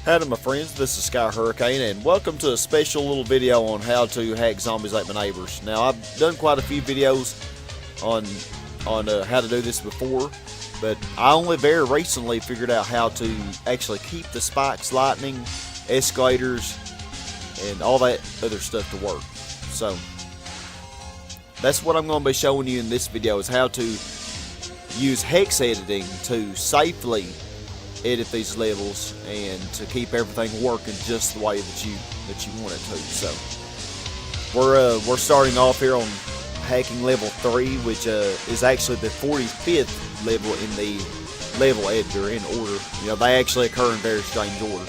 Howdy my friends, this is Sky Hurricane and welcome to a special little video on how to hack zombies like my neighbors. Now I've done quite a few videos on how to do this before, but I only very recently figured out how to actually keep the spikes, lightning, escalators, and all that other stuff to work. So that's what I'm going to be showing you in this video, is how to use hex editing to safely edit these levels and to keep everything working just the way that you want it to. So we're starting off here on hacking level 3, which is actually the 45th level in the level editor in order. You know, they actually occur in very strange order.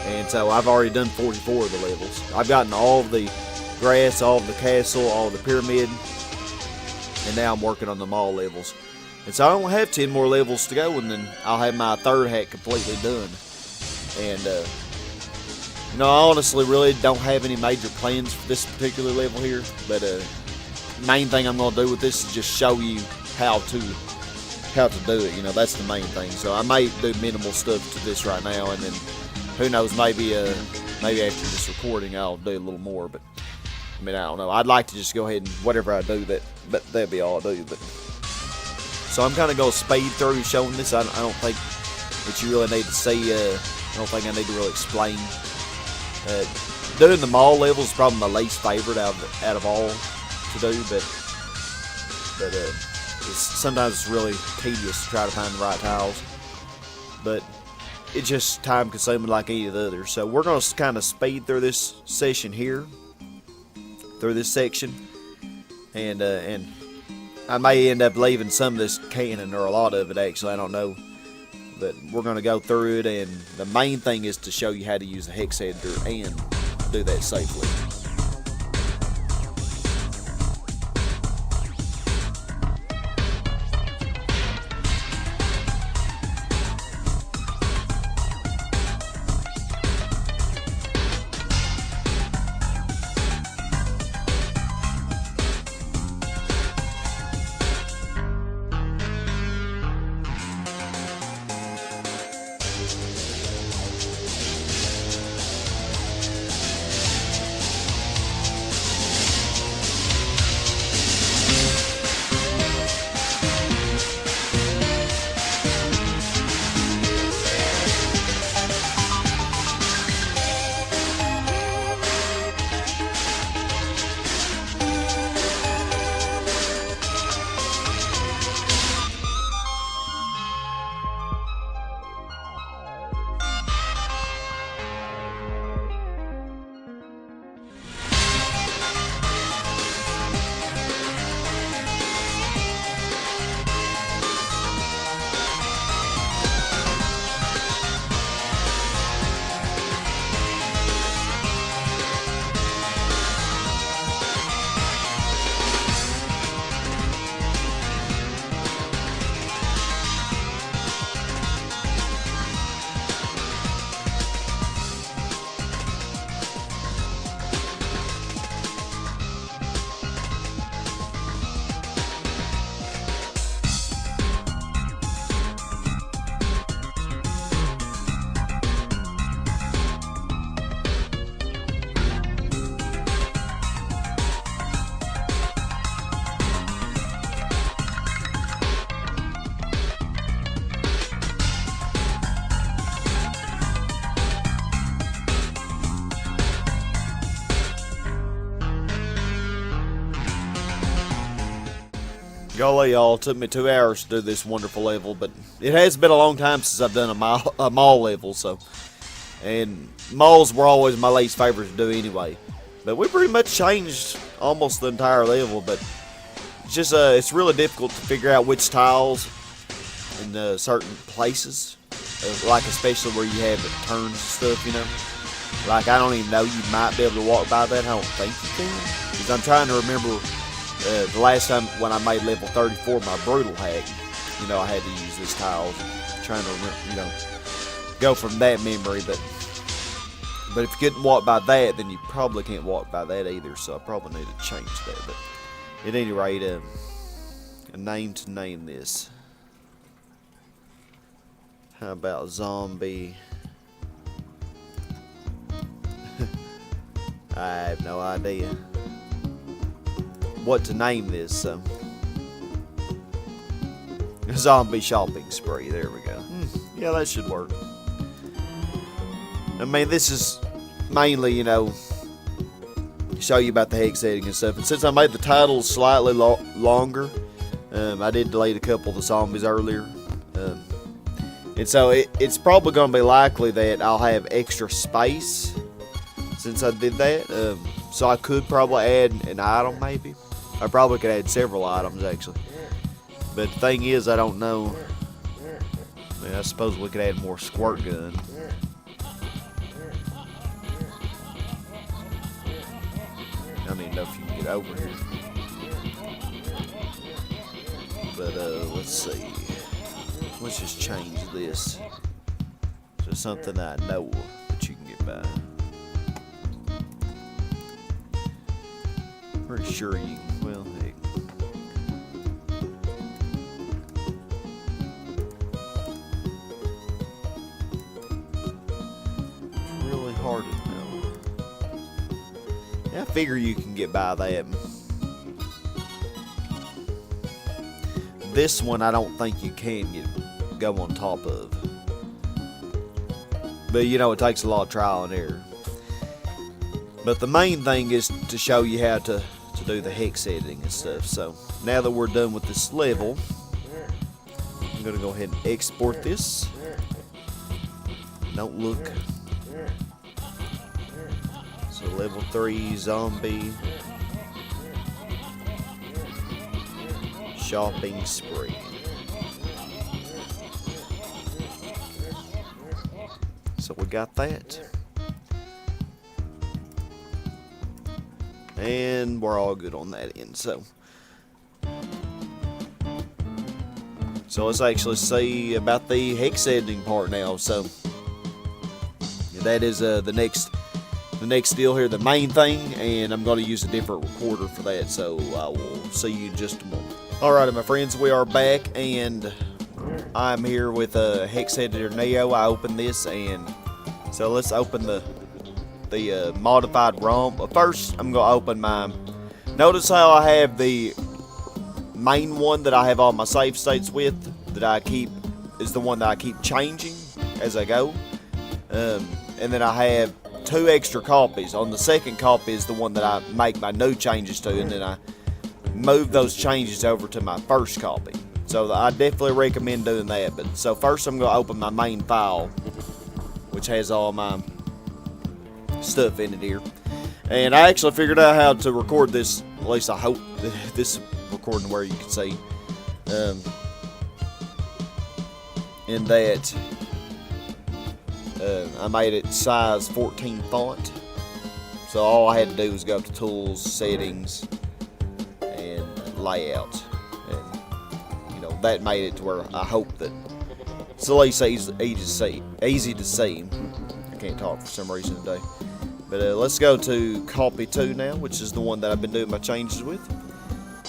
And so I've already done 44 of the levels. I've gotten all of the grass, all of the castle, all of the pyramid, and now I'm working on the mall levels. And so I only have 10 more levels to go, and then I'll have my third hack completely done. And, you know, I honestly really don't have any major plans for this particular level here. But main thing I'm going to do with this is just show you how to do it. You know, that's the main thing. So I may do minimal stuff to this right now, and then who knows, maybe after this recording I'll do a little more. But I mean, I don't know. I'd like to just go ahead and whatever I do, that'd be all I do. But so I'm kind of going to speed through showing this. I don't think that you really need to see. I don't think I need to really explain. Doing the mall level is probably my least favorite out of all to do, but sometimes it's really tedious to try to find the right tiles. But it's just time consuming like any of the others. So we're going to kind of speed through this session here, through this section, and I may end up leaving some of this canon, or a lot of it actually, I don't know. But we're going to go through it, and the main thing is to show you how to use the hex editor and do that safely. Golly, y'all, it took me 2 hours to do this wonderful level, but it has been a long time since I've done a mall level, so. And malls were always my least favorite to do anyway. But we pretty much changed almost the entire level, but it's just, it's really difficult to figure out which tiles in certain places. Like especially where you have turns and stuff, you know. Like, I don't even know, you might be able to walk by that. I don't think you can. Because I'm trying to remember the last time when I made level 34, my brutal hack, you know, I had to use these tiles. I'm trying to remember, you know, go from that memory. But if you couldn't walk by that, then you probably can't walk by that either. So I probably need to change that. But at any rate, a name to name this. How about zombie I have no idea what to name this. So, zombie shopping spree. There we go. Yeah, that should work. I mean, this is mainly, you know, show you about the hex setting and stuff. And since I made the title slightly longer, I did delete a couple of the zombies earlier. And so it's probably going to be likely that I'll have extra space since I did that. So I could probably add an item, maybe. I probably could add several items, actually. But the thing is, I don't know. I mean, I suppose we could add more squirt gun. I don't even know if you can get over here. But let's see. Let's just change this to something I know that you can get by. Pretty sure you can. Well, heck. It's really hard to know. Yeah, I figure you can get by that. This one I don't think you can go on top of. But you know, it takes a lot of trial and error. But the main thing is to show you how to do the hex setting and stuff. So now that we're done with this level, I'm going to go ahead and export this. Don't look. So level 3 zombie shopping spree. So we got that. And we're all good on that end. So let's actually see about the hex editing part now. So that is the next deal here, the main thing, and I'm going to use a different recorder for that. So I will see you in just a moment. Alright, my friends, we are back, and I'm here with a hex editor Neo. I opened this, and so let's open the modified ROM. First, I'm going to open my. Notice how I have the main one that I have all my save states with, that I keep, is the one that I keep changing as I go. And then I have 2 extra copies. On the second copy is the one that I make my new changes to, and then I move those changes over to my first copy. So I definitely recommend doing that. But so first I'm going to open my main file, which has all my stuff in it here. And I actually figured out how to record this. At least I hope this is recording where you can see. In that I made it size 14 font. So all I had to do was go up to Tools, Settings, and Layout. And you know, that made it to where I hope that it's at least easy to see. I can't talk for some reason today. But let's go to Copy 2 now, which is the one that I've been doing my changes with.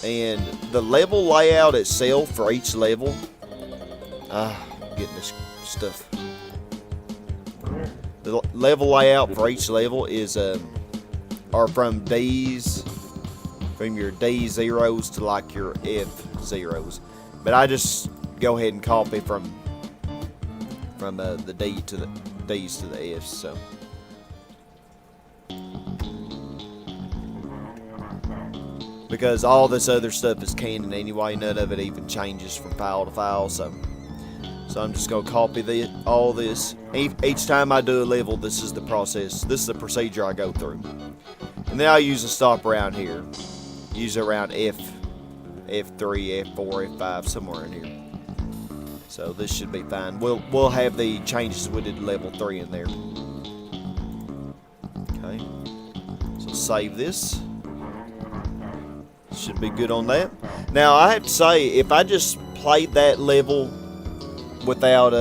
And the level layout itself for each level, getting this stuff. The level layout for each level is are from D's, from your D zeros to like your F zeros. But I just go ahead and copy from the D to the D's to the F's. So because all this other stuff is canon anyway, none of it even changes from file to file. So I'm just going to copy all this. Each time I do a level, this is the process. This is the procedure I go through. And then I'll use a stop around here. Use around F3, F4, F5, somewhere in here. So this should be fine. We'll have the changes we did level 3 in there. Okay. So save this. Should be good on that. Now I have to say, if I just played that level without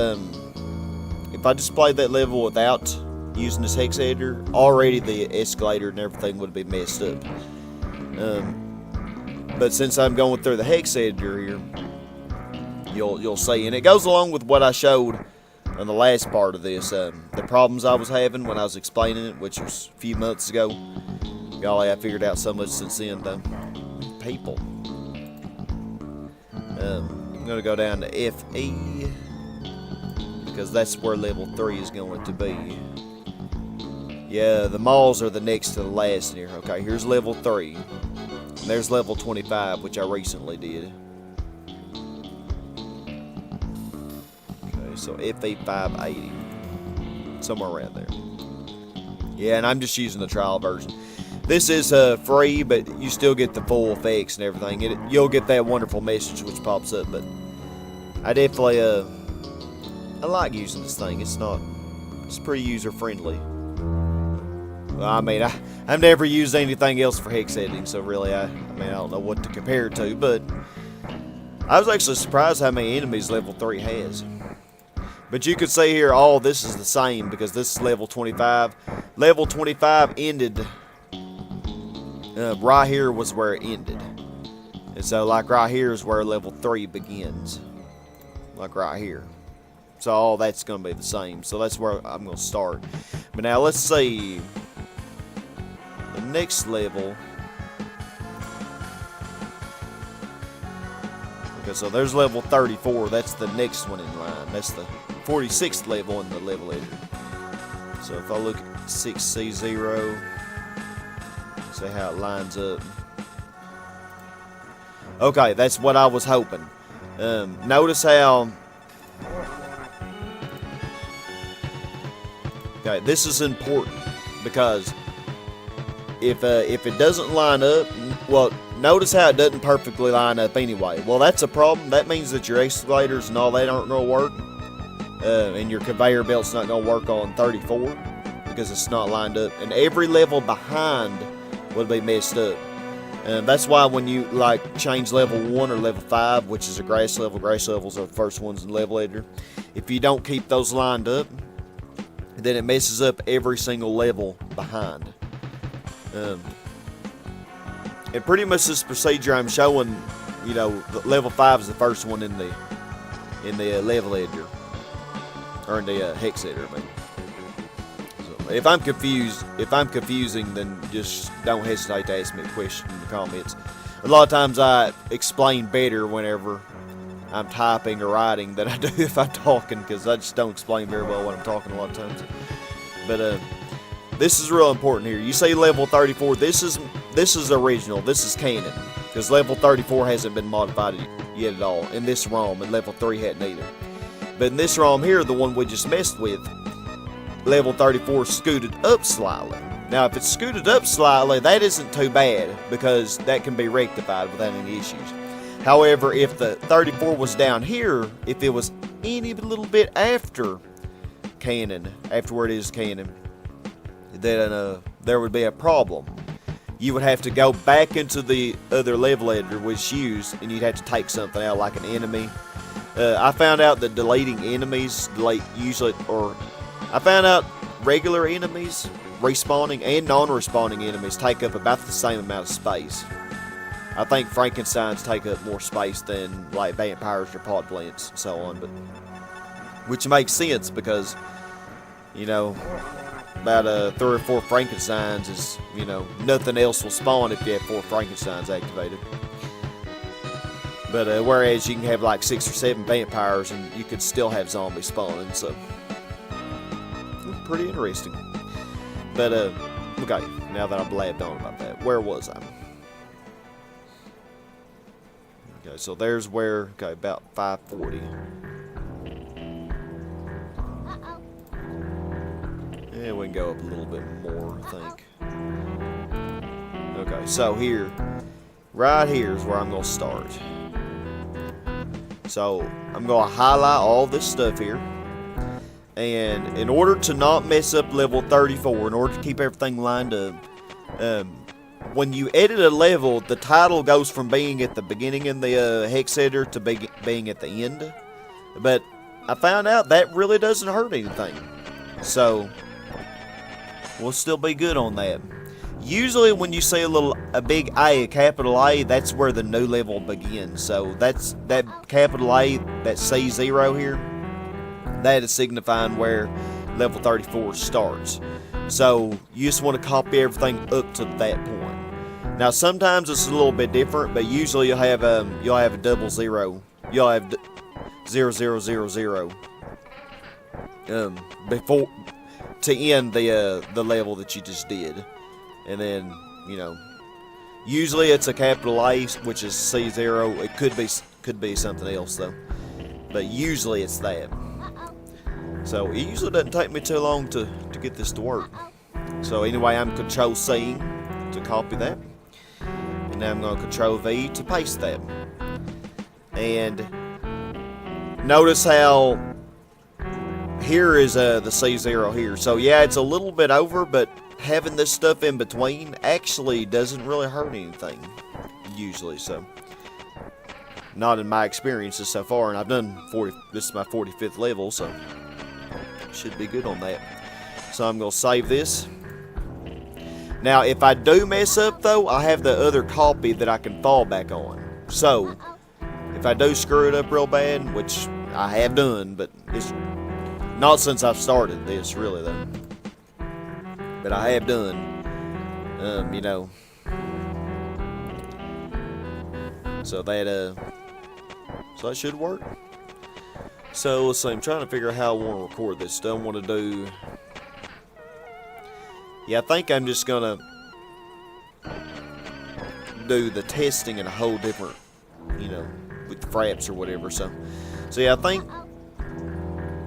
using this hex editor, already the escalator and everything would be messed up. But since I'm going through the hex editor here, you'll see, and it goes along with what I showed on the last part of this, the problems I was having when I was explaining it, which was a few months ago. Golly, I figured out so much since then, though. People. I'm going to go down to FE, because that's where level 3 is going to be. Yeah, the malls are the next to the last here. Okay, here's level 3. And there's level 25, which I recently did. Okay, so FE 580. Somewhere around there. Yeah, and I'm just using the trial version. This is free, but you still get the full effects and everything. You'll get that wonderful message which pops up, but I definitely I like using this thing. It's pretty user friendly. Well, I mean, I've never used anything else for hex editing, so really, I don't know what to compare it to, but I was actually surprised how many enemies level 3 has. But you could say here, all this is the same, because this is level 25. Level 25 ended, right here was where it ended. And so, like, right here is where level 3 begins. Like right here. So all that's going to be the same. So that's where I'm going to start. But now let's see. The next level. Okay, so there's level 34. That's the next one in line. That's the 46th level in the level editor. So if I look at 6C0, see how it lines up. Okay, that's what I was hoping. Notice how. Okay, this is important because if it doesn't line up, well, notice how it doesn't perfectly line up anyway. Well, that's a problem. That means that your escalators and all that aren't going to work, and your conveyor belt's not going to work on 34 because it's not lined up, and every level behind will be messed up. That's why when you like change level 1 or level 5, which is a grass levels are the first ones in the level editor. If you don't keep those lined up, then it messes up every single level behind. And pretty much this procedure I'm showing, you know, level 5 is the first one in the level editor, or in the hex editor. I mean. If I'm confusing, then just don't hesitate to ask me a question in the comments. A lot of times I explain better whenever I'm typing or writing than I do if I'm talking, because I just don't explain very well when I'm talking a lot of times. But this is real important here. You say level 34. This is original. This is canon, because level 34 hasn't been modified yet at all in this ROM, and level 3 hadn't either. But in this ROM here, the one we just messed with, level 34 scooted up slightly. Now, if it's scooted up slightly, that isn't too bad, because that can be rectified without any issues. However, if the 34 was down here, if it was any little bit after canon, after where it is canon, then there would be a problem. You would have to go back into the other level editor which used, and you'd have to take something out, like an enemy. I found out that deleting enemies, I found out regular enemies, respawning and non-respawning enemies, take up about the same amount of space. I think Frankensteins take up more space than like vampires or podplants and so on, but which makes sense because, you know, about 3 or 4 Frankensteins is, you know, nothing else will spawn if you have 4 Frankensteins activated. But whereas you can have like 6 or 7 vampires and you could still have zombies spawning, so pretty interesting. But okay, now that I've blabbed on about that, where was I? Okay, so there's where, okay, about 540. Yeah, we can go up a little bit more, I think. Okay, so here, right here is where I'm going to start. So I'm going to highlight all this stuff here. And in order to not mess up level 34, in order to keep everything lined up, when you edit a level, the title goes from being at the beginning in the hex editor to being at the end. But I found out that really doesn't hurt anything. So we'll still be good on that. Usually when you see a big A, a capital A, that's where the new level begins. So that's that capital A, that C0 here. That is signifying where level 34 starts. So you just want to copy everything up to that point. Now sometimes it's a little bit different, but usually you'll have a double zero. You'll have 0000 before to end the level that you just did, and then usually it's a capital A, which is C0. It could be something else though, but usually it's that. So it usually doesn't take me too long to get this to work. So anyway, I'm Control C to copy that, and now I'm going to Control V to paste that. And notice how here is the C0 here. So yeah, it's a little bit over, but having this stuff in between actually doesn't really hurt anything usually. So not in my experiences so far, and I've done 40. This is my 45th level, so should be good on that. So I'm going to save this. Now if I do mess up though, I have the other copy that I can fall back on. So if I do screw it up real bad, which I have done, but it's not since I've started this really though, but I have done, so that should work. So let's see, I'm trying to figure out how I want to record this. Do I want to do... Yeah, I think I'm just going to do the testing in a whole different, with fraps or whatever. So yeah, I think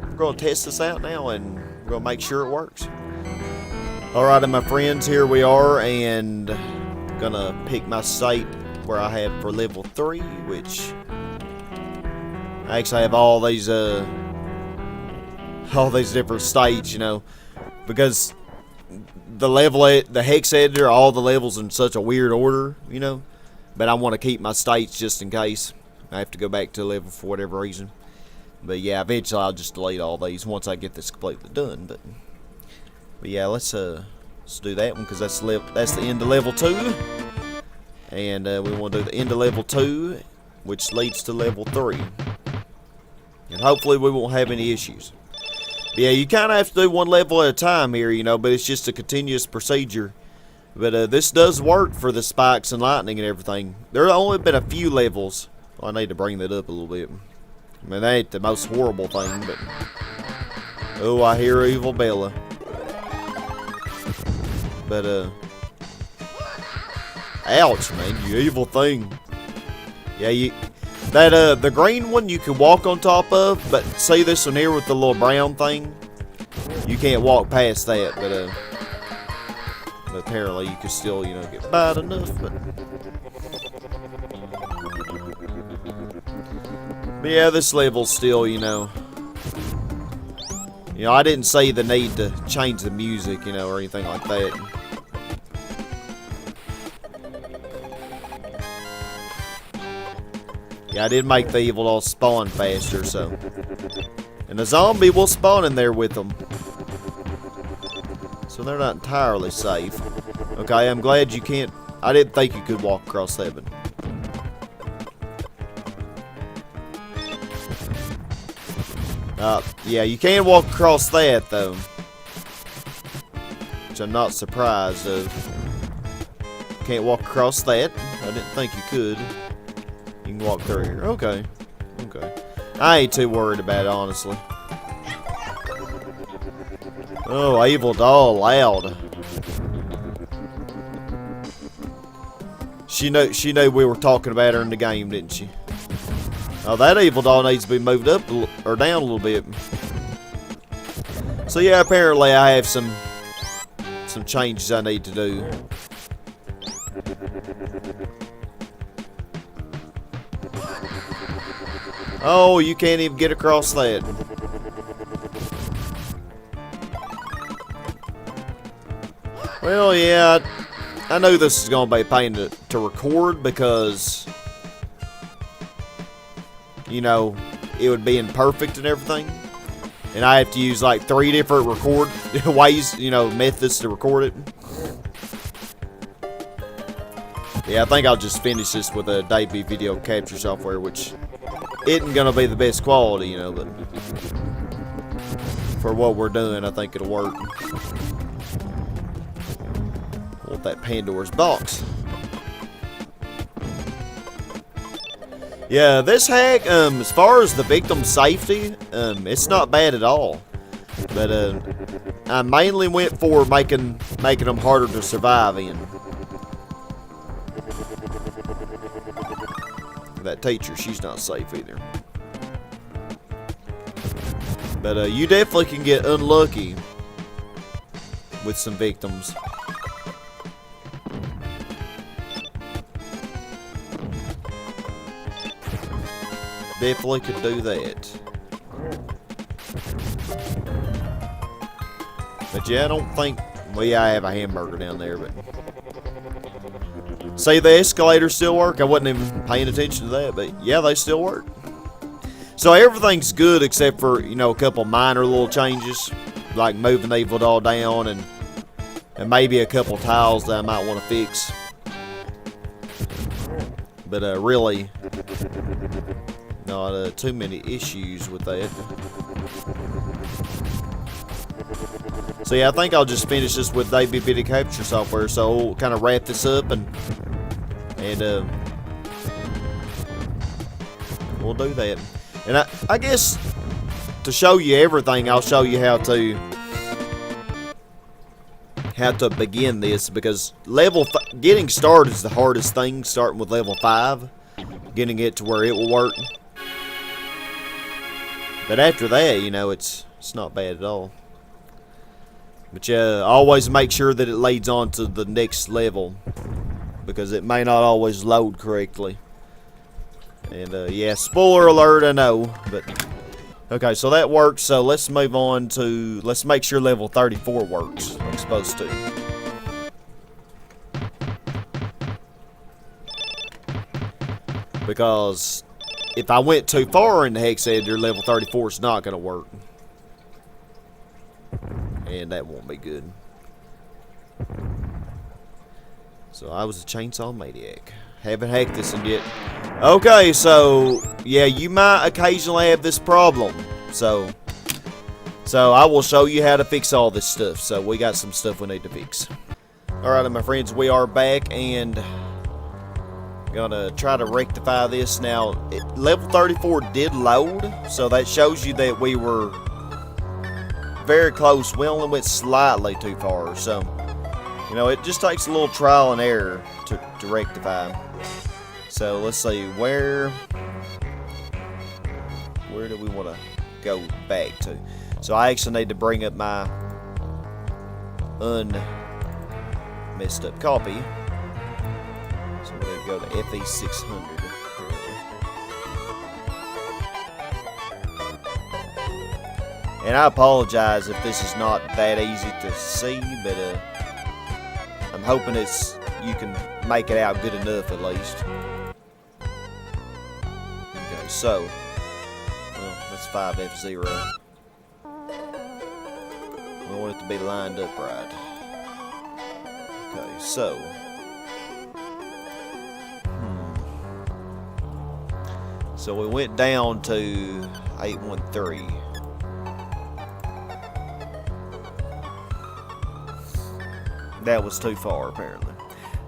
we're going to test this out now, and we're going to make sure it works. Alright, my friends, here we are, and I'm going to pick my site where I have for level 3, which... I actually have all these different states, because the hex editor, all the levels in such a weird order, but I want to keep my states just in case I have to go back to level for whatever reason. But yeah, eventually I'll just delete all these once I get this completely done. But yeah, let's do that one, because that's the end of level 2, and we want to do the end of level 2, which leads to level 3. And hopefully we won't have any issues. But yeah, you kind of have to do one level at a time here, but it's just a continuous procedure. But this does work for the spikes and lightning and everything. There have only been a few levels. Well, I need to bring that up a little bit. I mean, that ain't the most horrible thing, but... Oh, I hear Evil Bella. But, ouch, man, you evil thing. Yeah, the green one you can walk on top of, but see this one here with the little brown thing? You can't walk past that, but apparently you can still, get by enough, but yeah, this level's still, I didn't see the need to change the music, or anything like that. Yeah, I did make the evil all spawn faster, so. And the zombie will spawn in there with them. So they're not entirely safe. Okay, I'm glad you can't... I didn't think you could walk across heaven. Yeah, you can walk across that, though. Which I'm not surprised of. Can't walk across that. I didn't think you could. You can walk through here. Okay. I ain't too worried about it, honestly. Oh, Evil Doll, loud. She knew we were talking about her in the game, didn't she? Oh, that Evil Doll needs to be moved up or down a little bit. So yeah, apparently I have some changes I need to do. Oh, you can't even get across that. Well, yeah, I knew this was going to be a pain to record because, it would be imperfect and everything. And I have to use like 3 different record ways, methods to record it. Yeah, I think I'll just finish this with a debut video capture software, which isn't going to be the best quality, but for what we're doing, I think it'll work. Want that Pandora's box. Yeah, this hack, as far as the victim safety, it's not bad at all. But I mainly went for making them harder to survive in. That teacher, she's not safe either. But you definitely can get unlucky with some victims. Definitely could do that. But yeah, I don't think... Well, yeah, I have a hamburger down there, but... See, the escalators still work? I wasn't even paying attention to that, but yeah, they still work. So everything's good except for, you know, a couple minor little changes. Like moving the evil doll down and maybe a couple tiles that I might want to fix. But really... not too many issues with that. So yeah, I think I'll just finish this with AV video capture software. So we'll kind of wrap this up and we'll do that. And I guess to show you everything, I'll show you how to begin this, because getting started is the hardest thing. Starting with level 5, getting it to where it will work. But after that, you know, it's not bad at all. But yeah, always make sure that it leads on to the next level, because it may not always load correctly. And yeah, spoiler alert, I know. But okay, so that works. So let's move on to, let's make sure level 34 works like it's supposed to. Because if I went too far in the hex editor, level 34 is not going to work. And that won't be good. So I was a chainsaw maniac. Haven't hacked this one yet. Okay, so yeah, you might occasionally have this problem. So I will show you how to fix all this stuff. So we got some stuff we need to fix. Alright, my friends, we are back and gonna try to rectify this. Now, level 34 did load, so that shows you that we were very close. We only went slightly too far, so you know, it just takes a little trial and error to rectify. So let's see, where do we want to go back to? So I actually need to bring up my messed up copy. So we're going to go to FE600. And I apologize if this is not that easy to see, but I'm hoping you can make it out good enough at least. Okay, so well, that's 5F0. We want it to be lined up right. Okay, so so we went down to 813. That was too far, apparently.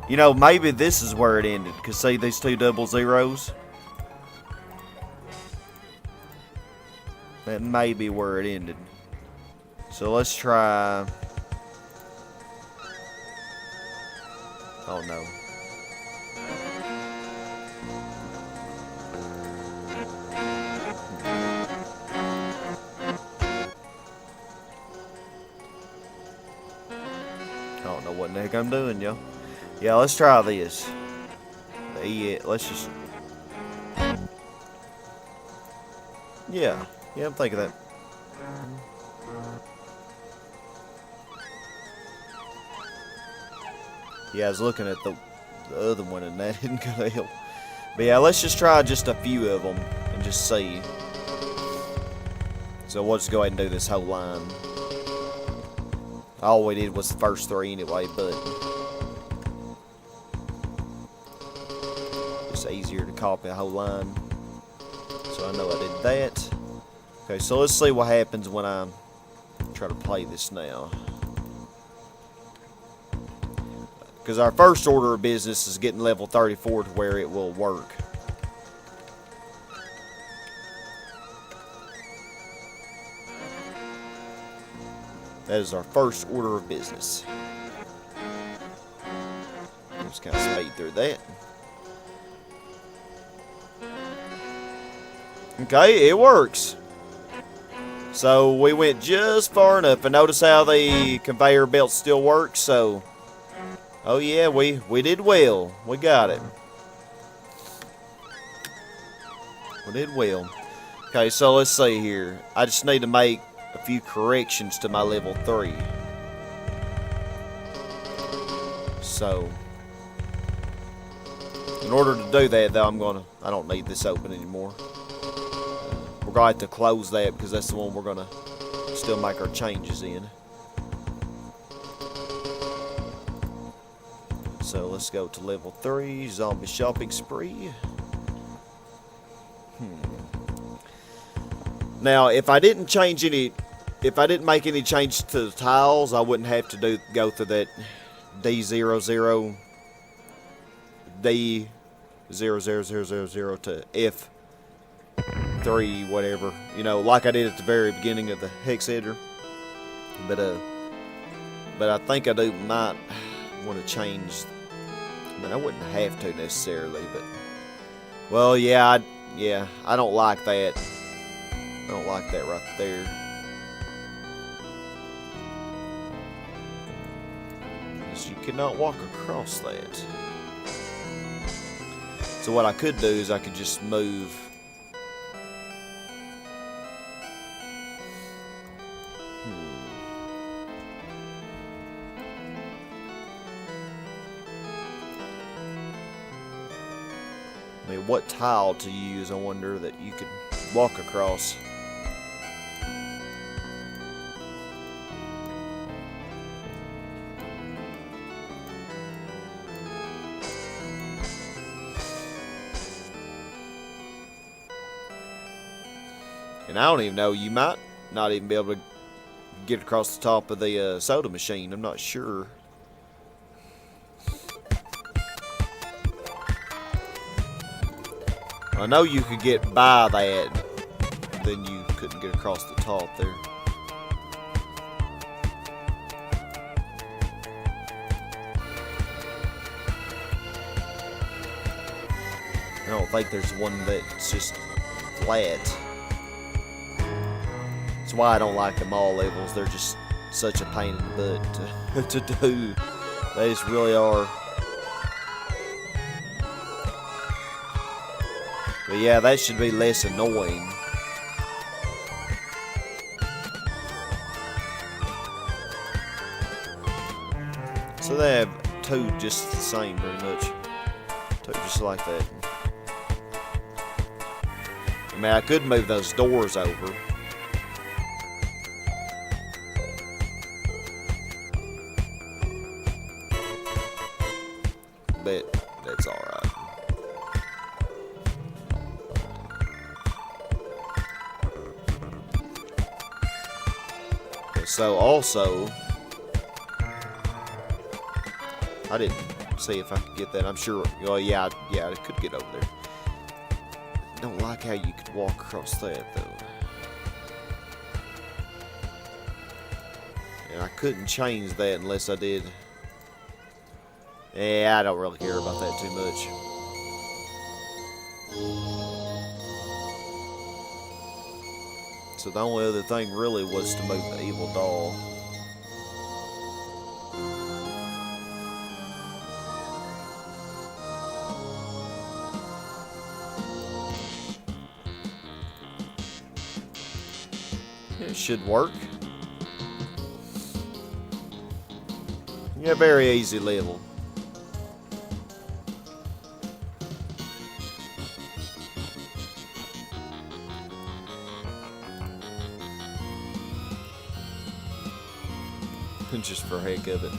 You know, maybe this is where it ended. Because see these two double zeros? That may be where it ended. So let's try... Oh no. I don't know what the heck I'm doing, y'all. Yeah, let's try this. Let's just... Yeah, I'm thinking that. Yeah, I was looking at the other one and that didn't gonna help. But yeah, let's just try just a few of them and just see. So we'll just go ahead and do this whole line. All we did was the first 3 anyway, but it's easier to copy a whole line. So I know I did that. Okay, so let's see what happens when I try to play this now. Because our first order of business is getting level 34 to where it will work. That is our first order of business. Just kind of speed through that. Okay, it works. So we went just far enough, and notice how the conveyor belt still works. So, oh yeah, we did well. We got it. We did well. Okay, so let's see here. I just need to make a few corrections to my level 3. So, in order to do that, though, I don't need this open anymore. We're going to have to close that because that's the one we're going to still make our changes in. So let's go to level 3, zombie shopping spree. Now, if I didn't make any changes to the tiles, I wouldn't have to go through that D00, D00000 to F3, whatever. You know, like I did at the very beginning of the hex editor. But I think I might want to change. I mean, I wouldn't have to necessarily, but well, yeah, I don't like that. I don't like that right there. Because you cannot walk across that. So what I could do is I could just move. I mean, what tile to use, I wonder, that you could walk across. And I don't even know, you might not even be able to get across the top of the soda machine. I'm not sure. I know you could get by that, then you couldn't get across the top there. I don't think there's one that's just flat. That's why I don't like them all levels. They're just such a pain in the butt to do. They just really are. But yeah, that should be less annoying. So they have two just the same, pretty much. Two just like that. I mean, I could move those doors over. But that's alright. Okay, so also, I didn't see if I could get that. I'm sure. Oh yeah, I could get over there. Don't like how you could walk across that though. And I couldn't change that unless I did. Yeah, I don't really care about that too much. So the only other thing really was to move the evil doll. It should work. Yeah, very easy level. Just for heck of it.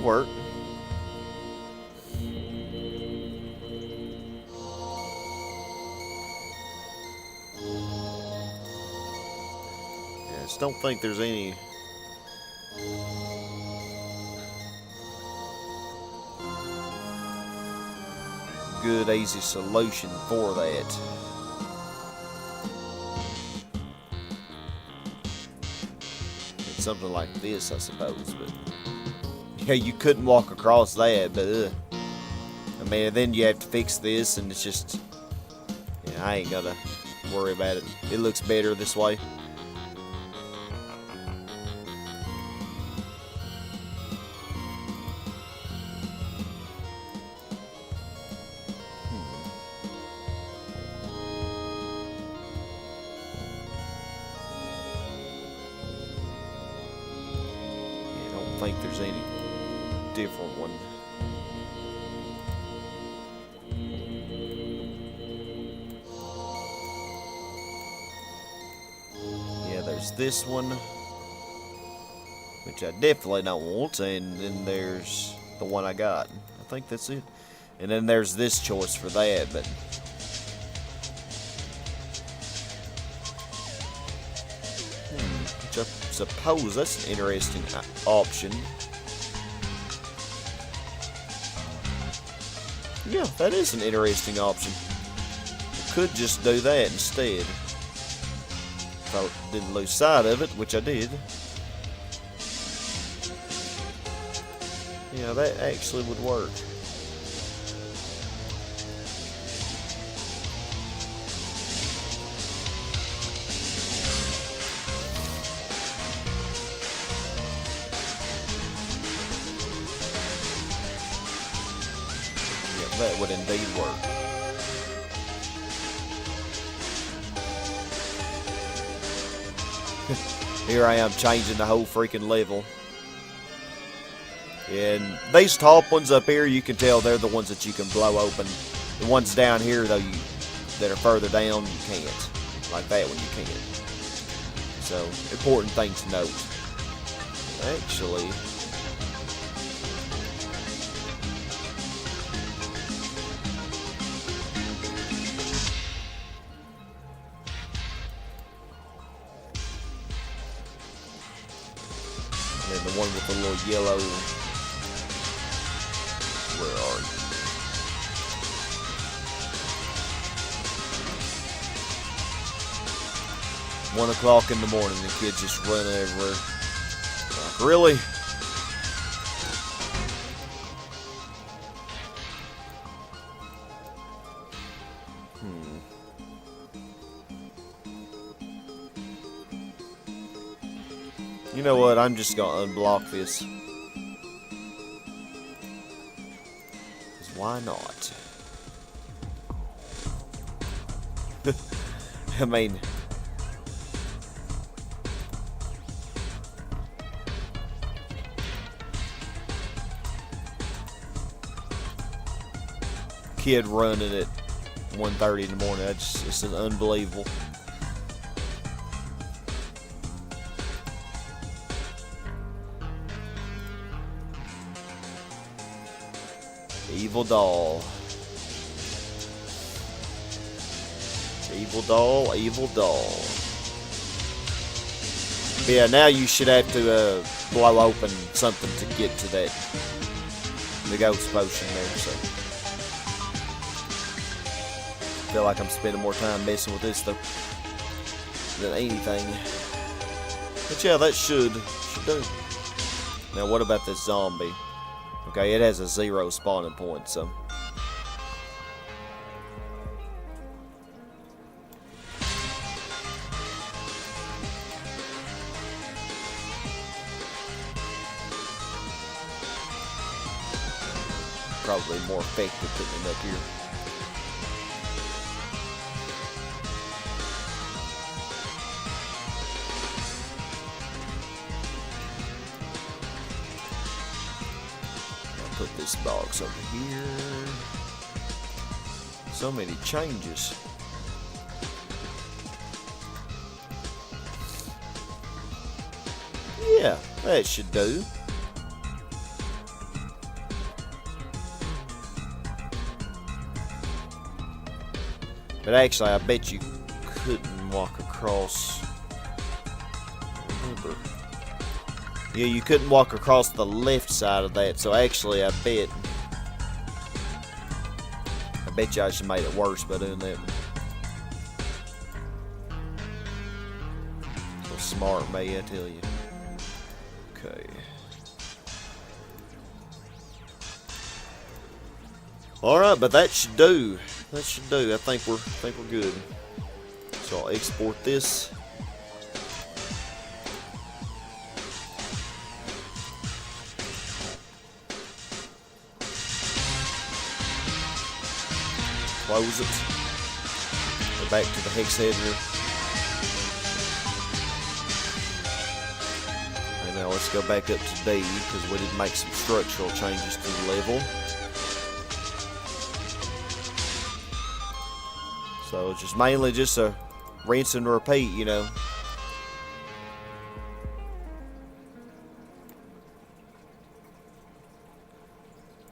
work. I just don't think there's any good, easy solution for that. It's something like this, I suppose, but yeah, you couldn't walk across that, but I mean, then you have to fix this, and it's just, yeah, I ain't gotta worry about it. It looks better this way. I don't think there's any different one. Yeah, there's this one, which I definitely don't want, and then there's the one I got. I think that's it. And then there's this choice for that, but which I suppose that's an interesting option. Yeah, that is an interesting option. I could just do that instead. If I didn't lose sight of it, which I did. Yeah, that actually would work. That would indeed work. Here I am changing the whole freaking level. And these top ones up here, you can tell they're the ones that you can blow open. The ones down here, though, that are further down, you can't. Like that one, you can't. So, important thing to note. Actually, and the one with the little yellow, where are you? 1 o'clock in the morning, the kids just run everywhere. Like, really? You know what? I'm just gonna unblock this. 'Cause why not? I mean, kid running at 1:30 in the morning. That's just unbelievable. Evil doll. Evil doll, evil doll. But yeah, now you should have to blow open something to get to the ghost potion there, so. I feel like I'm spending more time messing with this though than anything. But yeah, that should do. Now what about this zombie? Okay, it has a 0 spawning point, so. Probably more effective putting it up here. Put this box over here. So many changes. Yeah, that should do. But actually, I bet you couldn't walk across. Remember. Yeah, you couldn't walk across the left side of that. So actually, I bet you I should have made it worse by doing that. So smart, me, I tell you. Okay. All right, but that should do. That should do. I think we're good. So I'll export this. Close it. Go back to the hex editor. And now let's go back up to D because we did make some structural changes to the level. So it's just mainly just a rinse and repeat, you know.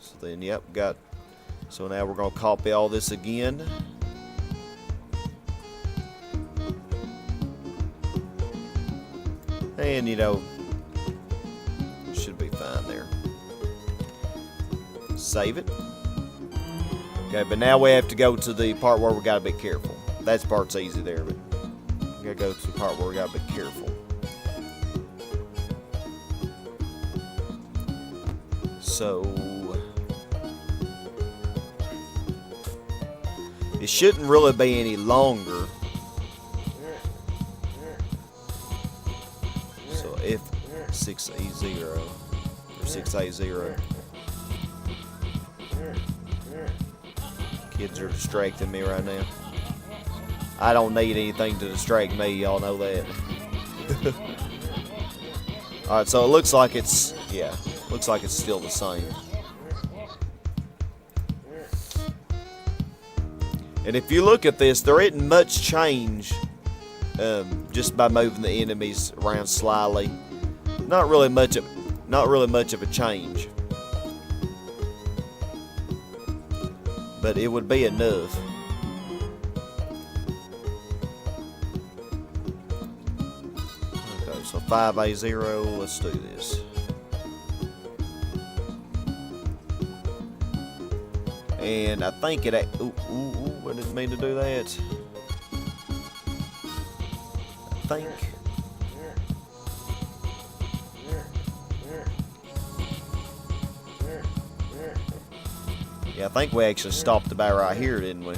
So then, yep, got. So now we're going to copy all this again. And, you know, should be fine there. Save it. Okay, but now we have to go to the part where we got to be careful. That part's easy there, but we got to go to the part where we got to be careful. So it shouldn't really be any longer. So F6A0 or 6A0. Kids are distracting me right now. I don't need anything to distract me, y'all know that. Alright, so it looks like it's, yeah, looks like it's still the same. And if you look at this, there isn't much change just by moving the enemies around slyly. Not really much of a change. But it would be enough. Okay, so 5A0, let's do this. And I think it, I didn't mean to do that. I think. Yeah, I think we actually stopped about right here, didn't we?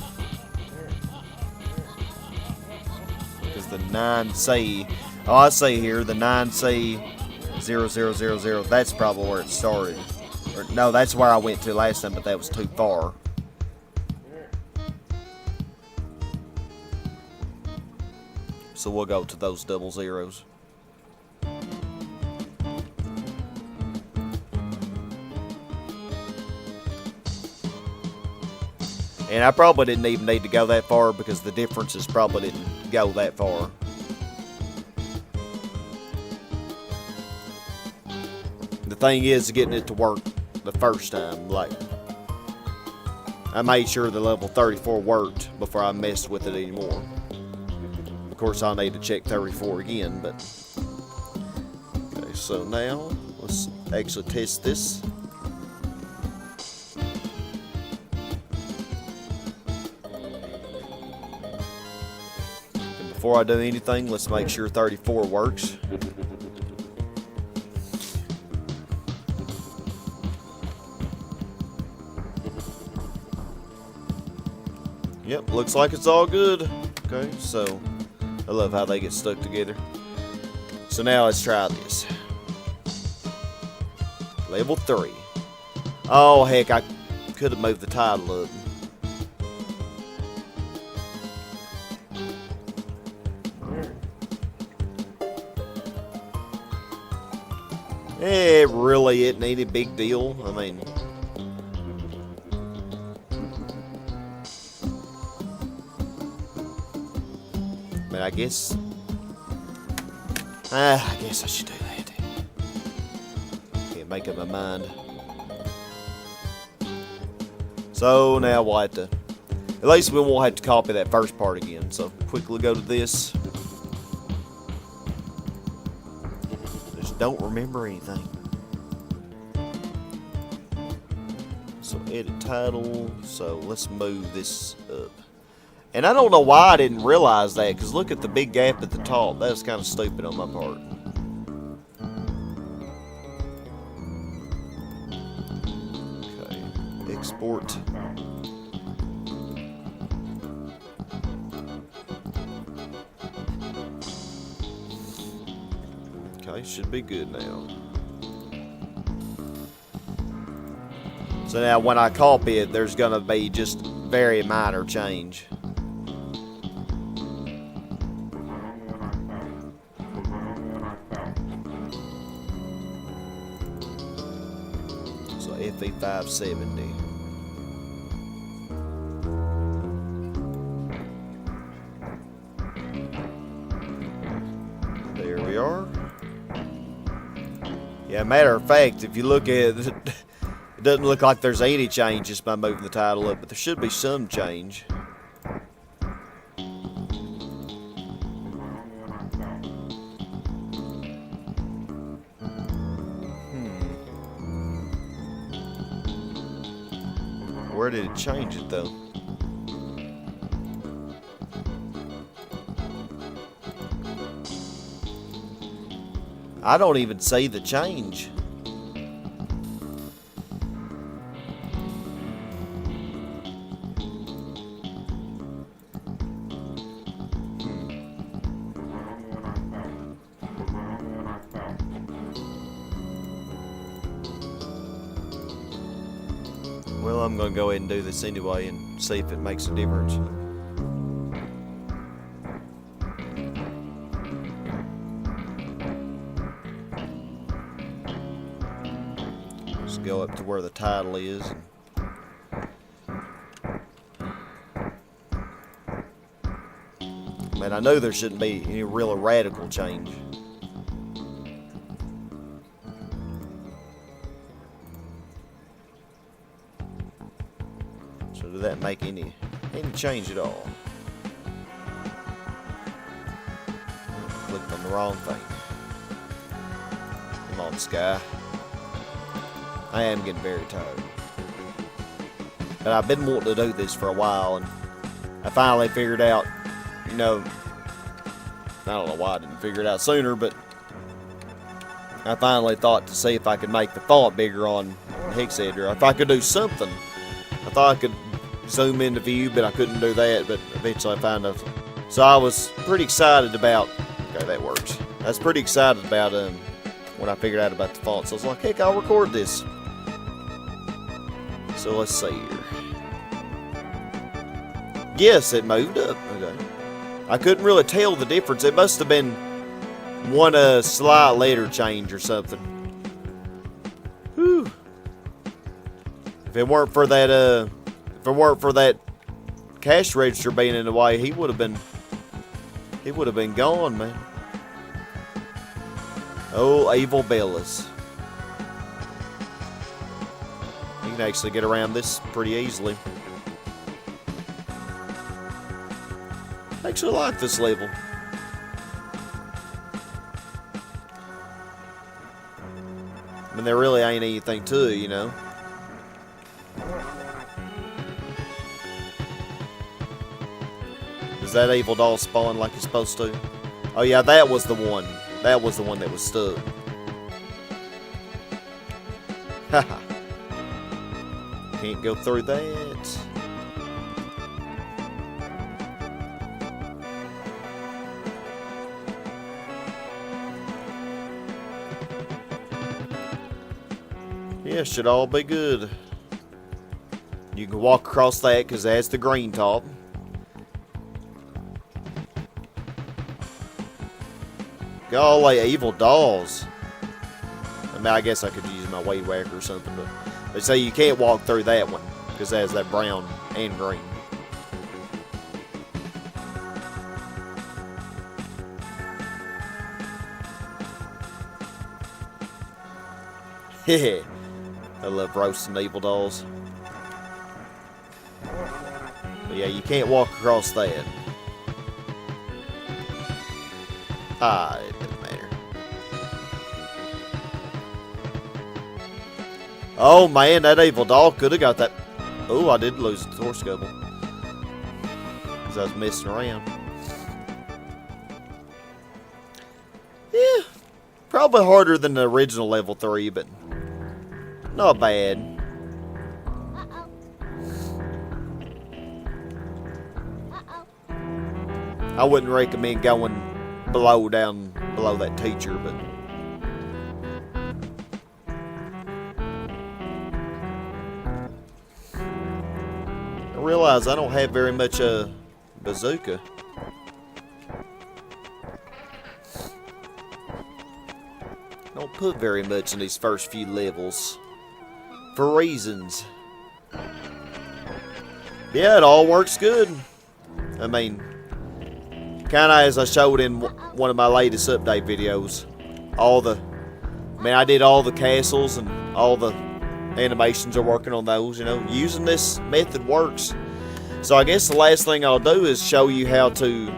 Because the 9C, oh, I see here, the 9C0000, that's probably where it started. Or, no, that's where I went to last time, but that was too far. So we'll go to those double zeros. And I probably didn't even need to go that far because the differences probably didn't go that far. The thing is getting it to work the first time. Like, I made sure the level 34 worked before I messed with it anymore. Of course, I'll need to check 34 again, but... Okay, so now, let's actually test this. Before I do anything, let's make sure 34 works. Yep, looks like it's all good. Okay, so I love how they get stuck together. So now let's try this. Level 3. Oh heck, I could have moved the title up. It really isn't any big deal. I mean, I guess I should do that. Can't make up my mind. So now we'll have to At least we won't have to copy that first part again. So quickly go to this. Just don't remember anything. So edit title. So let's move this up. And I don't know why I didn't realize that, because look at the big gap at the top. That's kind of stupid on my part. Okay, export. Okay, should be good now. So now when I copy it, there's going to be just very minor change. So FE 570. There we are. Yeah, matter of fact, if you look at it, it doesn't look like there's any change just by moving the title up, but there should be some change. Where did it change it though? I don't even see the change. Well, I'm going to go ahead and do this anyway and see if it makes a difference. Let's go up to where the title is. Man, I know there shouldn't be any real radical change. So did that make any change at all? Clicked on the wrong thing. Come on, Sky. I am getting very tired. But I've been wanting to do this for a while, and I finally figured out, you know, I don't know why I didn't figure it out sooner, but I finally thought to see if I could make the font bigger on Hex Editor. If I could do something. I thought I could zoom into view, but I couldn't do that, but eventually I found out. So I was pretty excited about, okay, that works. I was pretty excited about when I figured out about the font. So I was like, heck, I'll record this. So let's see here. Yes, it moved up. Okay. I couldn't really tell the difference. It must have been one slight letter change or something. Whew. If it weren't for that, cash register being in the way, he would have been gone, man. Oh, evil Bellas. You can actually get around this pretty easily. I actually like this level. I mean, there really ain't anything to it, you know. Does that evil doll spawn like it's supposed to? Oh yeah, that was the one. That was the one that was stuck. Haha. Can't go through that. Yeah, should all be good. You can walk across that because that's the green top. Golly, evil dolls. I mean, I guess I could use my weed whacker or something, but they say you can't walk through that one because it has that brown and green. Hehe. I love roasting evil dolls. But yeah, you can't walk across that. Ah, it doesn't matter. Oh man, that evil dog could have got that. Oh, I did lose the torch couple. Because I was messing around. Yeah, probably harder than the original level 3, but not bad. I wouldn't recommend going down below that teacher, but I realize I don't have very much bazooka. Don't put very much in these first few levels for reasons. Yeah, it all works good. I mean, kind of as I showed in one of my latest update videos, I did all the castles and all the animations are working on those, you know, using this method works. So I guess the last thing I'll do is show you how to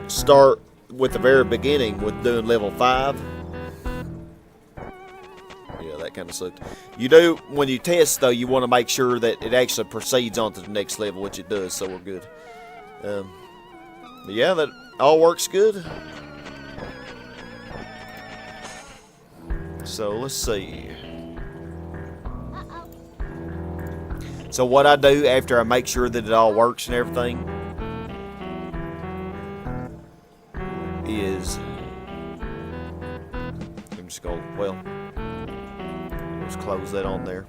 start with the very beginning with doing level 5. Yeah, that kind of sucked. You do, when you test though, you want to make sure that it actually proceeds on to the next level, which it does, so we're good. Yeah, that all works good. So let's see. So what I do after I make sure that it all works and everything is I'm just going, well, let's close that on there.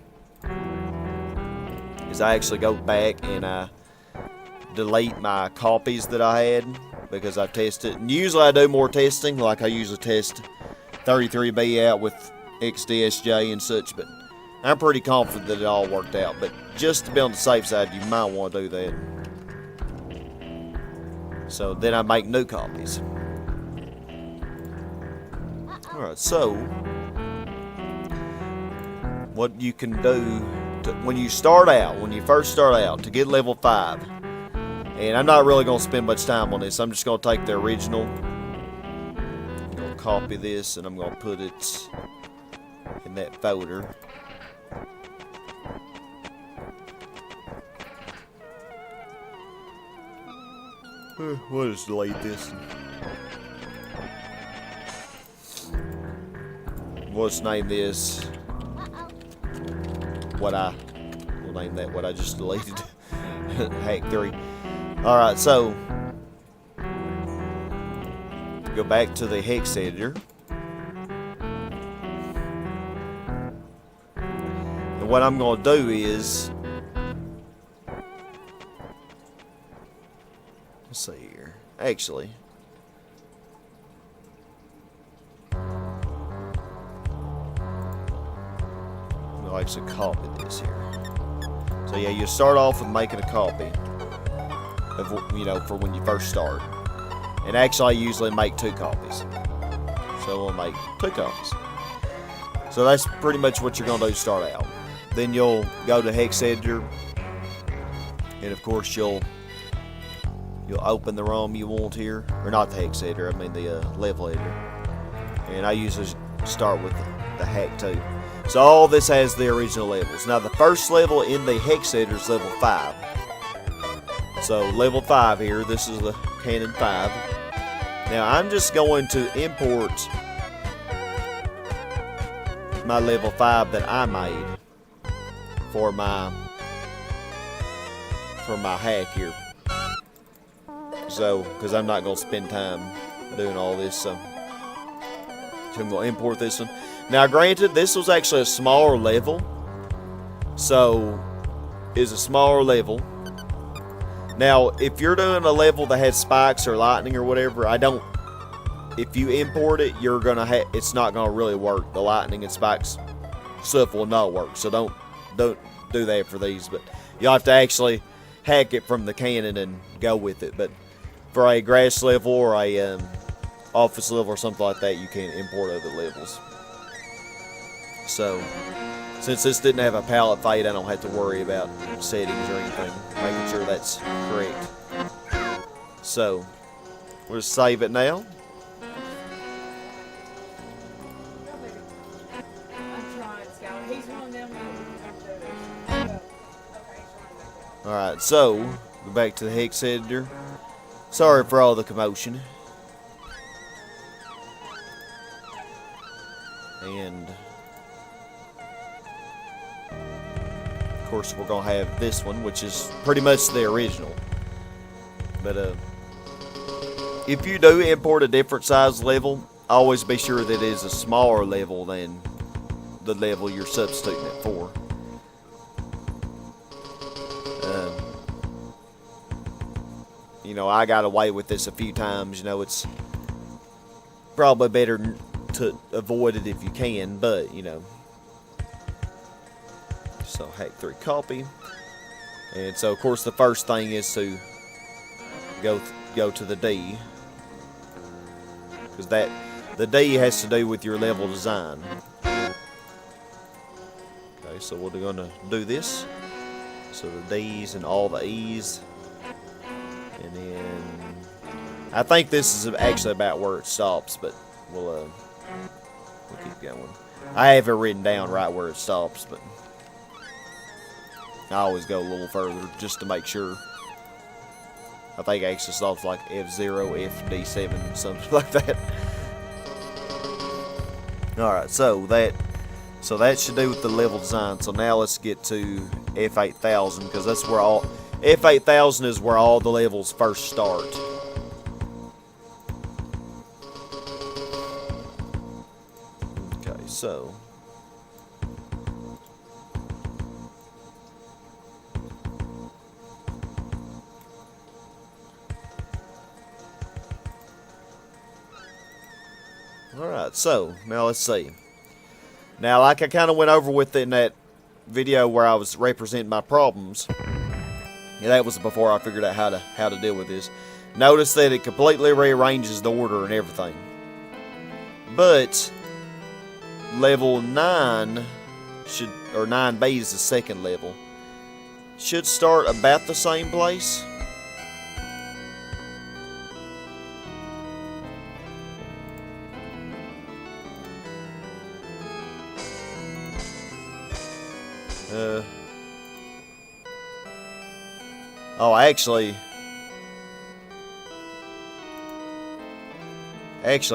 Is I actually go back and I delete my copies that I had because I've tested. And usually I do more testing, like I usually test 33B out with XDSJ and such, but I'm pretty confident that it all worked out. But just to be on the safe side, you might want to do that. So then I make new copies. Alright, so what you can do when you first start out to get level 5, and I'm not really going to spend much time on this, I'm just going to take the original, I'm going to copy this, and I'm going to put it in that folder. We'll just delete this. We'll just name this we'll name that what I just deleted. Hack 3. Alright, so go back to the hex editor. And what I'm going to do is, let's see here. Actually, I'll actually copy this here. So yeah, you start off with making a copy of, you know, for when you first start. And actually I usually make 2 copies. So we'll make 2 copies. So that's pretty much what you're going to do to start out. Then you'll go to hex editor, and of course you'll open the ROM you want here, or not the hex editor, I mean the level editor. And I usually start with the hack 2. So all this has the original levels. Now the first level in the hex editor is level 5. So level 5 here, this is the Canon 5. Now I'm just going to import my level 5 that I made for my hack here. So, because I'm not going to spend time doing all this, so I'm going to import this one. Now granted, this was actually a smaller level, so it's a smaller level. Now, if you're doing a level that has spikes or lightning or whatever, if you import it, it's not gonna really work. The lightning and spikes stuff will not work. So don't do that for these. But you'll have to actually hack it from the Canon and go with it. But for a grass level or a office level or something like that, you can import other levels. So Since this didn't have a palette fade, I don't have to worry about settings or anything, making sure that's correct. So, we'll save it now. Alright, so, go back to the hex editor. Sorry for all the commotion. And of course we're going to have this one, which is pretty much the original. But if you do import a different size level, always be sure that it is a smaller level than the level you're substituting it for. You know, I got away with this a few times. You know, it's probably better to avoid it if you can, but, you know. So, hack 3 copy. And so, of course, the first thing is to go to the D. Because the D has to do with your level design. Okay, so we're going to do this. So, the D's and all the E's. And then, I think this is actually about where it stops, but we'll keep going. I have it written down right where it stops, but I always go a little further just to make sure. I think it actually stops like F0, FD7, something like that. Alright, so that should do with the level design. So now let's get to F8000, because that's where all F8000 is where all the levels first start. Okay, so alright, so now let's see. Now, like I kind of went over with in that video where I was representing my problems. Yeah, that was before I figured out how to deal with this. Notice that it completely rearranges the order and everything. But level 9 should, or 9B is the second level, should start about the same place. Oh, actually,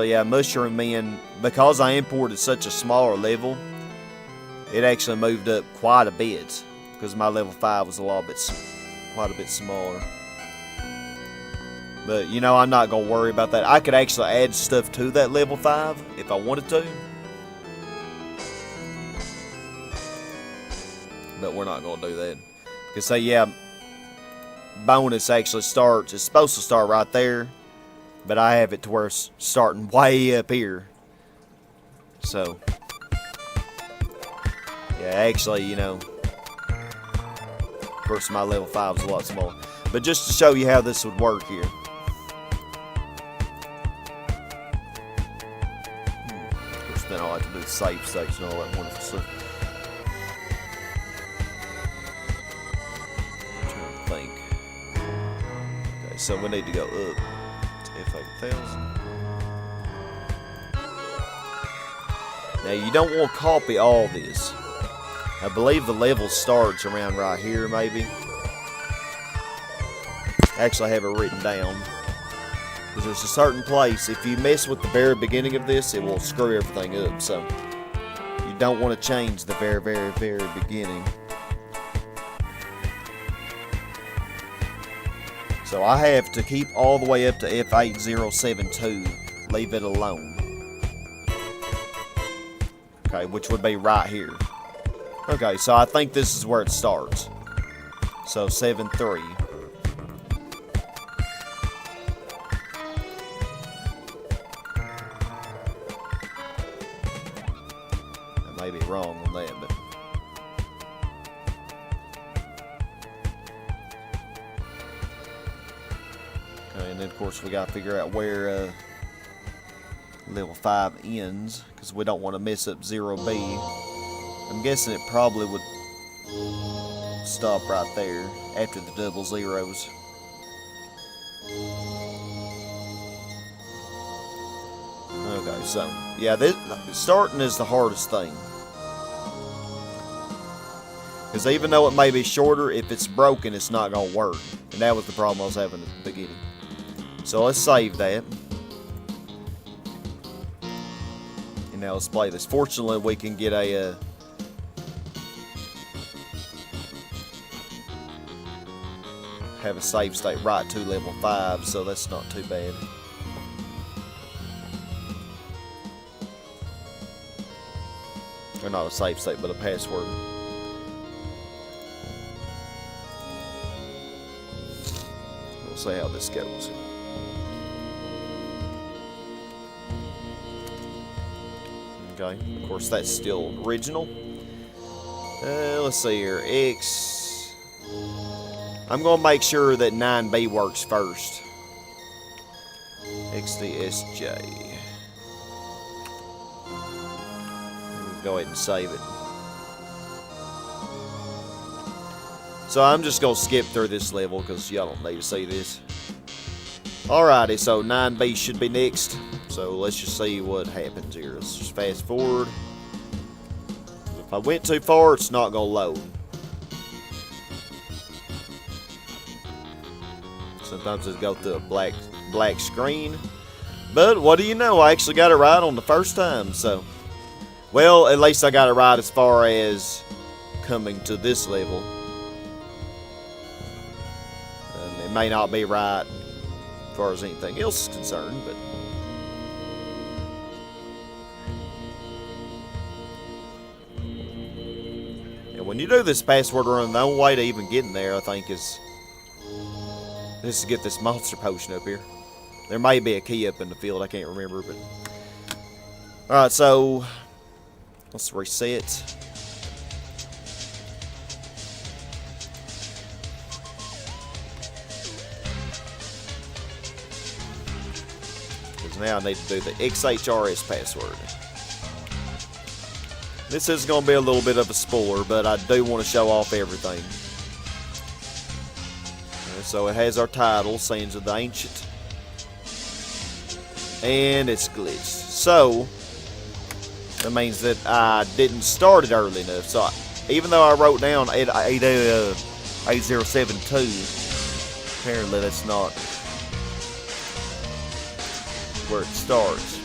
yeah, Mushroom Man, because I imported such a smaller level, it actually moved up quite a bit, because my level 5 was quite a bit smaller. But, you know, I'm not going to worry about that. I could actually add stuff to that level 5 if I wanted to. But we're not going to do that. Because, say, yeah, bonus actually starts, it's supposed to start right there, but I have it to where it's starting way up here. So, yeah, actually, you know, of course my level 5 is a lot smaller. But just to show you how this would work here. Of course, then I'll have to do the save states and all that wonderful stuff. So we need to go up to F8000. Now you don't want to copy all this. I believe the level starts around right here, maybe. Actually, I have it written down. Because there's a certain place, if you mess with the very beginning of this, it will screw everything up. So you don't want to change the very, very, very beginning. So I have to keep all the way up to F8072, leave it alone. Okay, which would be right here. Okay, so I think this is where it starts. So 7.3. I may be wrong on that, but and then of course we got to figure out where level 5 ends, because we don't want to mess up 0B. I'm guessing it probably would stop right there after the double zeros. Okay, so yeah, starting is the hardest thing. Because even though it may be shorter, if it's broken, it's not going to work. And that was the problem I was having at the beginning. So let's save that. And now let's play this. Fortunately, we can get a... have a save state right to level 5, so that's not too bad. Or not a save state, but a password. We'll see how this goes. Okay, of course that's still original. Let's see here. X. I'm going to make sure that 9B works first. XDSJ. Go ahead and save it. So I'm just going to skip through this level because y'all don't need to see this. Alrighty, so 9B should be next. So let's just see what happens here. Let's just fast forward. If I went too far, it's not going to load. Sometimes it goes through a black screen. But what do you know? I actually got it right on the first time. So, well, at least I got it right as far as coming to this level. It may not be right as far as anything else is concerned, but and when you do this password run, the only way to even get in there, I think, is to get this monster potion up here. There may be a key up in the field, I can't remember, but alright, so let's reset. Now I need to do the XHRS password. This is going to be a little bit of a spoiler, but I do want to show off everything. So it has our title, Sands of the Ancient. And it's glitched. So that means that I didn't start it early enough. So even though I wrote down 8072, apparently that's not where it starts.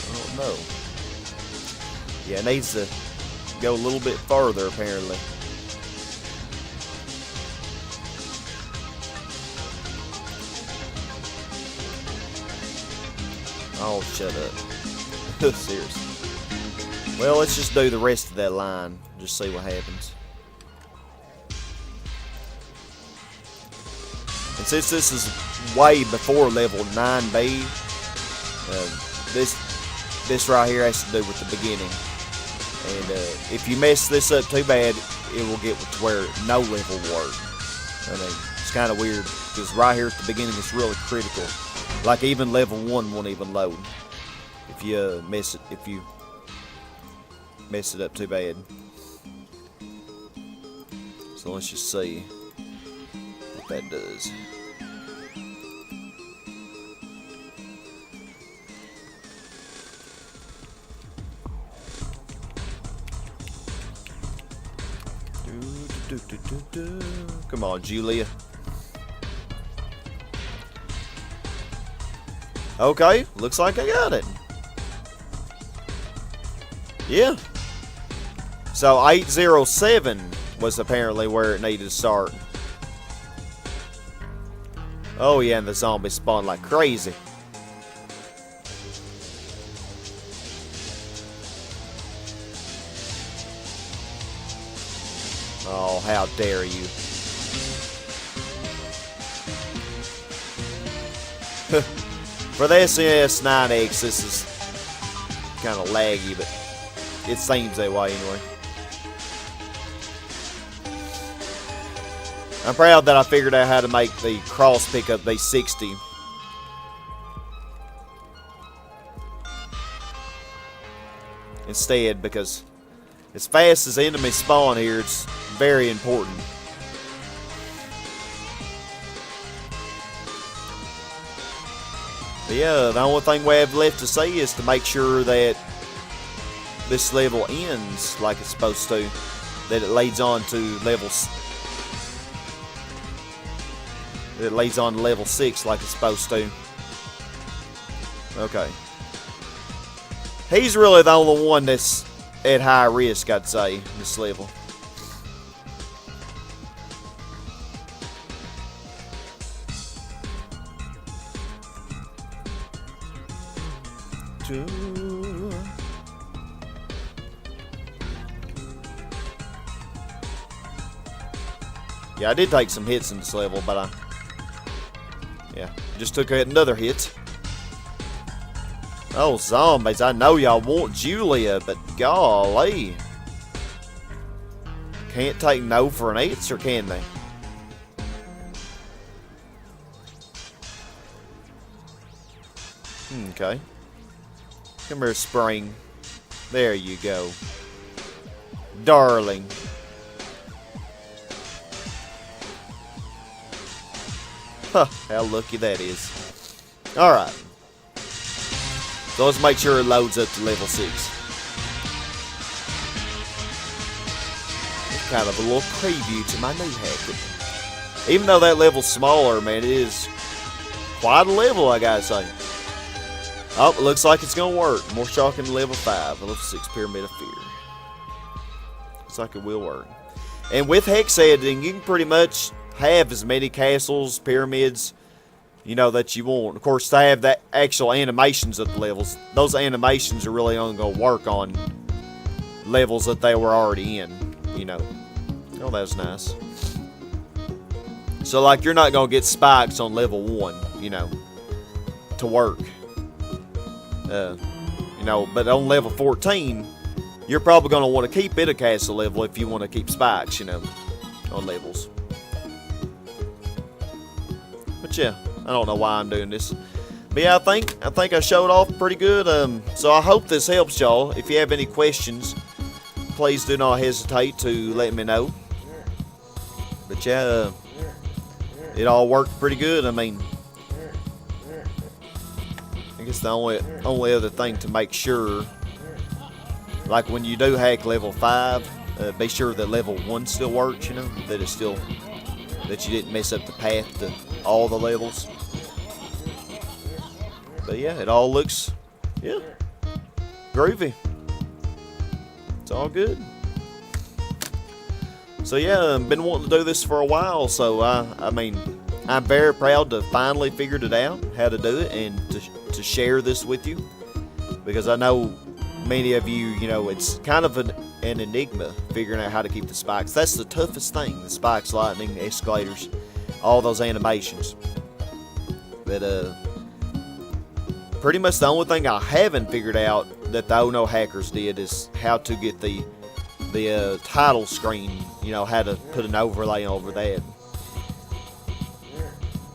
I don't know. Yeah, it needs to go a little bit farther apparently. Oh, shut up. Seriously. Well, let's just do the rest of that line. Just see what happens. And since this is way before level 9B, this right here has to do with the beginning. And if you mess this up too bad, it will get to where no level will work. I mean, it's kind of weird, because right here at the beginning it's really critical. Like even level 1 won't even load if you mess it up too bad. So let's just see what that does. Come on, Julia. Okay, looks like I got it. Yeah. So 807 was apparently where it needed to start. Oh yeah, and the zombies spawn like crazy. Oh, how dare you. For the SNES 9X, this is kind of laggy, but it seems that way anyway. I'm proud that I figured out how to make the cross pickup be 60. Instead, because as fast as enemies spawn here, it's very important. But yeah, the only thing we have left to see is to make sure that this level ends like it's supposed to, that it leads on to level 6 like it's supposed to. Okay. He's really the only one that's at high risk, I'd say, this level. Yeah, I did take some hits in this level, but yeah, just took another hit. Oh, zombies, I know y'all want Julia, but golly. Can't take no for an answer, can they? Okay. Come here, Spring. There you go. Darling. Huh, how lucky that is. Alright. So let's make sure it loads up to level 6. It's kind of a little preview to my new hack. Even though that level's smaller, man, it is quite a level, I gotta say. Oh, it looks like it's gonna work. More shocking than level 5. Level 6 Pyramid of Fear. Looks like it will work. And with hex editing, you can pretty much have as many castles, pyramids, you know, that you want. Of course, to have that actual animations of the levels, those animations are really only going to work on levels that they were already in, you know. Oh, that was nice. So, like, you're not going to get spikes on level 1, you know, to work. You know, but on level 14, you're probably going to want to keep it a castle level if you want to keep spikes, you know, on levels. But yeah, I don't know why I'm doing this. But yeah, I think I showed off pretty good. So I hope this helps y'all. If you have any questions, please do not hesitate to let me know. But yeah, it all worked pretty good. I mean, I guess the only other thing to make sure, like when you do hack level 5, be sure that level 1 still works, you know, that it's still, that you didn't mess up the path to all the levels. But yeah, it all looks, yeah, groovy. It's all good. So yeah, I've been wanting to do this for a while, so I mean, I'm very proud to finally figured it out, how to do it, and to share this with you. Because I know many of you, you know, it's kind of an enigma figuring out how to keep the spikes. That's the toughest thing, the spikes, lightning, escalators, all those animations. But pretty much the only thing I haven't figured out that the Oh No hackers did is how to get the title screen, you know, how to put an overlay over that.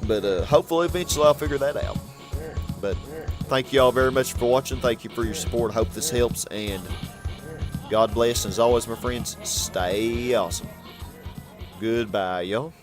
But hopefully eventually I'll figure that out. But thank you all very much for watching. Thank you for your support. Hope this helps, and God bless. And as always, my friends, stay awesome. Goodbye, y'all.